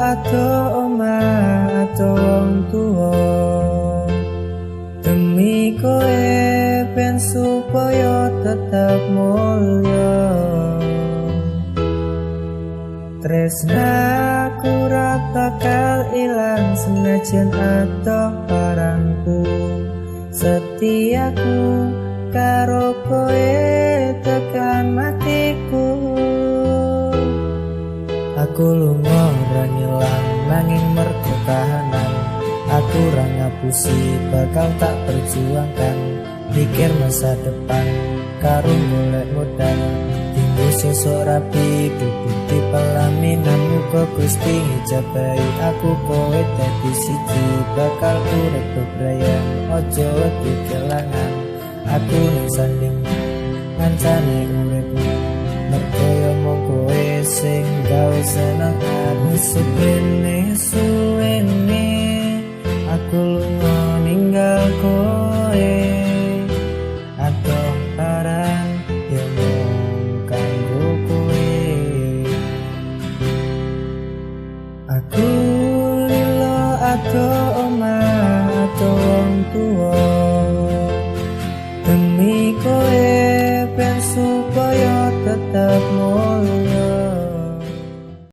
ado omah ado wong tuwa demi kowe ben supaya tetap mulya tresnaku ora bakal ilang senajan ado parangku setiaku karo kowe tekan matiku aku lunga ora ngilang nanging mergo kahanan aku ora ngapusi bakal tak perjuangkan mikir masa depan karo golek modal tinggu sesuk rapi di pelaminan muga Gusti ngijabahi aku kowe dadi siji bakal urip bebrayan aja wedi kelangan aku ning sanding ngancane uripmu mergo yo mung kowe sing gawe seneng aku suwene aku lunga ninggal kowe adoh parang yo mung kanggo kowe aku lilo adoh omah adoh wong tuwa demi kowe ben supaya tetap